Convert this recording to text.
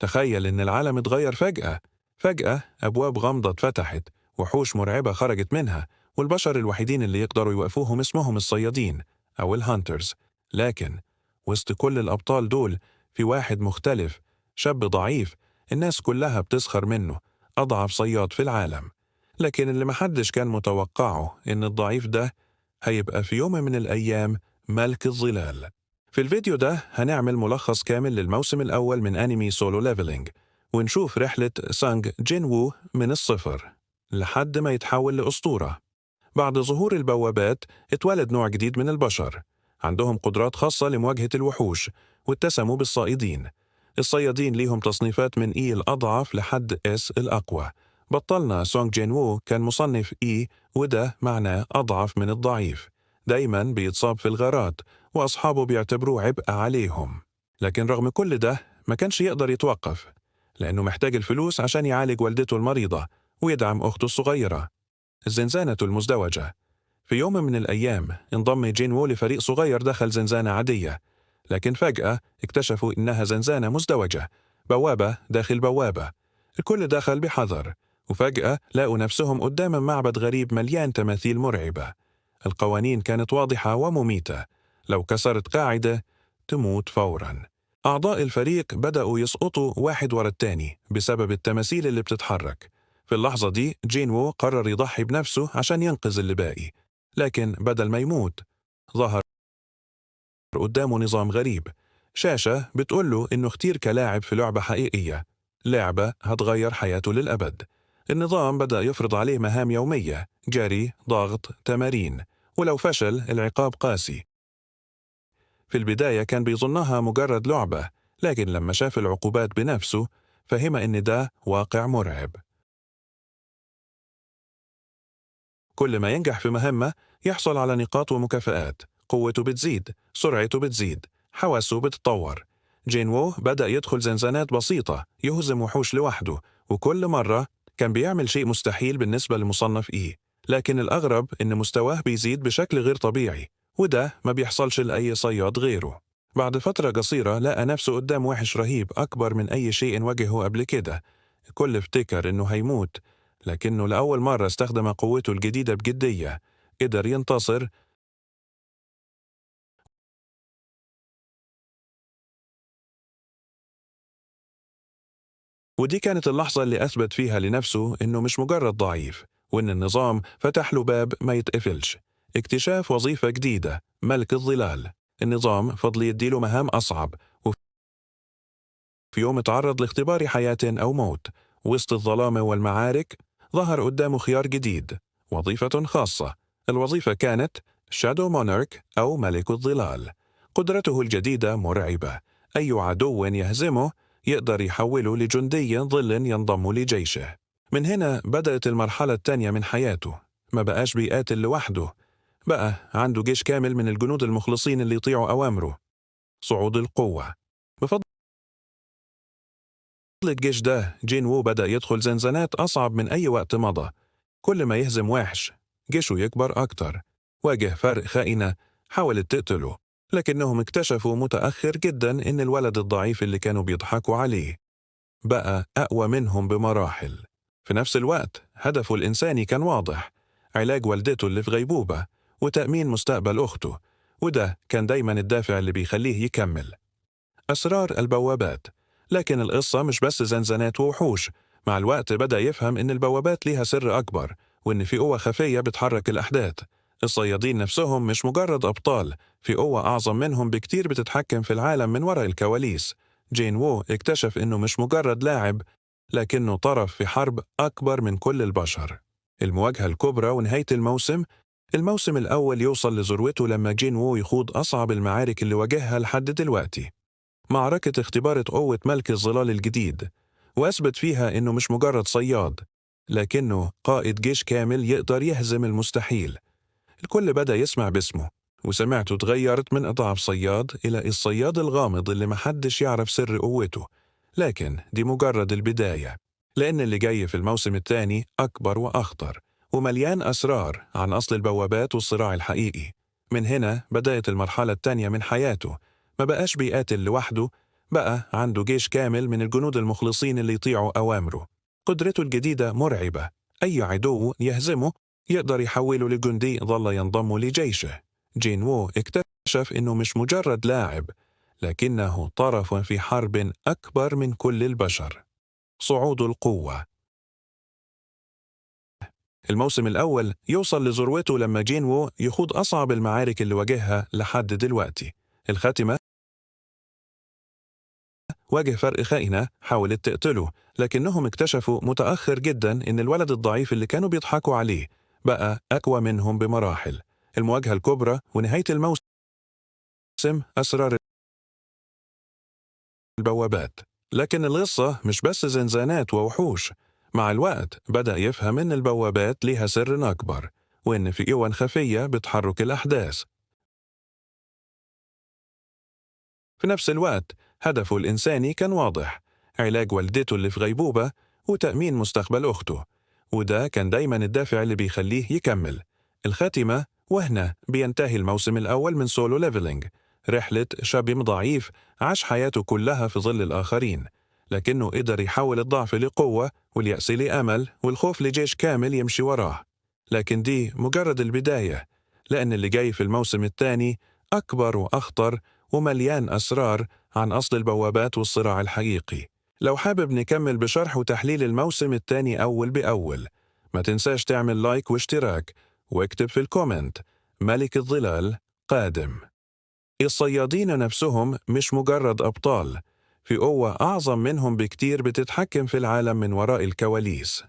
تخيل إن العالم اتغير فجأة أبواب غامضة اتفتحت، وحوش مرعبة خرجت منها، والبشر الوحيدين اللي يقدروا يوقفوهم اسمهم الصيادين أو الهانترز. لكن وسط كل الأبطال دول في واحد مختلف، شاب ضعيف الناس كلها بتسخر منه، أضعف صياد في العالم. لكن اللي محدش كان متوقعه إن الضعيف ده هيبقى في يوم من الأيام ملك الظلال. في الفيديو ده هنعمل ملخص كامل للموسم الأول من أنمي سولو ليفلينج، ونشوف رحلة سانج جين وو من الصفر لحد ما يتحول لأسطورة. بعد ظهور البوابات اتولد نوع جديد من البشر، عندهم قدرات خاصة لمواجهة الوحوش، واتسموا بالصائدين. الصيادين ليهم تصنيفات من إي الأضعف لحد إس الأقوى. بطلنا سونج جين وو كان مصنف إي، وده معناه أضعف من الضعيف. دايما بيتصاب في الغارات، وأصحابه بيعتبروه عبء عليهم. لكن رغم كل ده ما كانش يقدر يتوقف، لأنه محتاج الفلوس عشان يعالج والدته المريضة ويدعم أخته الصغيرة الزنزانة المزدوجة. في يوم من الأيام انضم جين وو لفريق صغير دخل زنزانة عادية، لكن فجأة اكتشفوا إنها زنزانة مزدوجة، بوابة داخل بوابة. الكل دخل بحذر، وفجأة لقوا نفسهم قدام معبد غريب مليان تماثيل مرعبة. القوانين كانت واضحة ومميتة، لو كسرت قاعدة تموت فوراً. أعضاء الفريق بدأوا يسقطوا واحد ورا التاني بسبب التماثيل اللي بتتحرك. في اللحظة دي جين وو قرر يضحي بنفسه عشان ينقذ اللي باقي، لكن بدل ما يموت ظهر قدامه نظام غريب، شاشة بتقوله إنه اختير كلاعب في لعبة حقيقية، لعبة هتغير حياته للأبد. النظام بدأ يفرض عليه مهام يومية، جري، ضغط، تمارين، ولو فشل العقاب قاسي. في البداية كان بيظنها مجرد لعبة، لكن لما شاف العقوبات بنفسه فهم إن ده واقع مرعب. كل ما ينجح في مهمة يحصل على نقاط ومكافآت، قوته بتزيد، سرعته بتزيد، حواسه بتتطور. جين وو بدأ يدخل زنزانات بسيطة، يهزم وحوش لوحده، وكل مرة كان بيعمل شيء مستحيل بالنسبة لمصنف إيه. لكن الأغرب إن مستواه بيزيد بشكل غير طبيعي، وده ما بيحصلش لأي صياد غيره. بعد فترة قصيرة لقى نفسه قدام وحش رهيب أكبر من أي شيء واجهه قبل كده. الكل افتكر إنه هيموت، لكنه لأول مرة استخدم قوته الجديدة بجدية، قدر ينتصر. ودي كانت اللحظة اللي أثبت فيها لنفسه إنه مش مجرد ضعيف، وإن النظام فتح له باب ما يتقفلش. اكتشاف وظيفة جديدة، ملك الظلال. النظام فضل يديله مهام أصعب، وفي يوم تعرض لاختبار حياة أو موت. وسط الظلام والمعارك ظهر قدامه خيار جديد، وظيفة خاصة. الوظيفة كانت شادو مونارك أو ملك الظلال. قدرته الجديدة مرعبة، أي عدو يهزمه يقدر يحوله لجندي ظل ينضم لجيشه. من هنا بدأت المرحلة الثانية من حياته. ما بقاش بيقاتل لوحده، بقى عنده جيش كامل من الجنود المخلصين اللي يطيعوا أوامره. صعود القوة. بفضل الجيش ده جين وو بدأ يدخل زنزانات أصعب من أي وقت مضى. كل ما يهزم وحش جيشه يكبر أكتر. واجه فرق خائنة حاولت تقتله، لكنهم اكتشفوا متأخر جدا إن الولد الضعيف اللي كانوا بيضحكوا عليه بقى أقوى منهم بمراحل. في نفس الوقت هدفه الإنساني كان واضح، علاج والدته اللي في غيبوبة وتأمين مستقبل أخته، وده كان دايما الدافع اللي بيخليه يكمل. أسرار البوابات. لكن القصة مش بس زنزانات ووحوش. مع الوقت بدأ يفهم إن البوابات ليها سر أكبر، وإن في قوة خفية بتحرك الأحداث. الصيادين نفسهم مش مجرد أبطال، في قوة أعظم منهم بكتير بتتحكم في العالم من وراء الكواليس. جين وو اكتشف إنه مش مجرد لاعب، لكنه طرف في حرب أكبر من كل البشر. المواجهة الكبرى ونهاية الموسم الأول يوصل لذروته لما جين وو يخوض أصعب المعارك اللي واجهها لحد دلوقتي، معركة اختبار قوة ملك الظلال الجديد، وأثبت فيها إنه مش مجرد صياد، لكنه قائد جيش كامل يقدر يهزم المستحيل. الكل بدأ يسمع باسمه، وسمعته تغيرت من أضعف صياد إلى الصياد الغامض اللي محدش يعرف سر قوته. لكن دي مجرد البداية، لأن اللي جاي في الموسم الثاني أكبر وأخطر، ومليان أسرار عن أصل البوابات والصراع الحقيقي. من هنا بدأت المرحلة الثانية من حياته. ما بقاش بيقاتل لوحده، بقى عنده جيش كامل من الجنود المخلصين اللي يطيعوا أوامره. قدرته الجديدة مرعبة، أي عدو يهزمه يقدر يحوله لجندي ظل ينضم لجيشه. جين وو اكتشف إنه مش مجرد لاعب، لكنه طرف في حرب أكبر من كل البشر. صعود القوة. الموسم الأول يوصل لذروته لما جين وو يخوض أصعب المعارك اللي واجهها لحد دلوقتي. الخاتمة واجه فرق خائنة حاولت تقتله، لكنهم اكتشفوا متأخر جدا إن الولد الضعيف اللي كانوا بيضحكوا عليه بقى أقوى منهم بمراحل. المواجهة الكبرى ونهاية الموسم أسرار البوابات. لكن القصة مش بس زنزانات ووحوش. مع الوقت بدأ يفهم إن البوابات ليها سر أكبر، وإن في قوى خفية بتحرك الأحداث. في نفس الوقت هدفه الإنساني كان واضح: علاج والدته اللي في غيبوبة وتأمين مستقبل أخته، وده كان دايما الدافع اللي بيخليه يكمل. الخاتمة، وهنا بينتهي الموسم الأول من سولو ليفلينج، رحلة شاب ضعيف عاش حياته كلها في ظل الآخرين، لكنه قدر يحول الضعف لقوة واليأس لأمل والخوف لجيش كامل يمشي وراه. لكن دي مجرد البداية، لأن اللي جاي في الموسم الثاني أكبر وأخطر ومليان أسرار عن أصل البوابات والصراع الحقيقي. لو حابب نكمل بشرح وتحليل الموسم الثاني أول بأول، ما تنساش تعمل لايك واشتراك، واكتب في الكومنت: ملك الظلال قادم. الصيادين نفسهم مش مجرد أبطال، في قوة أعظم منهم بكتير بتتحكم في العالم من وراء الكواليس.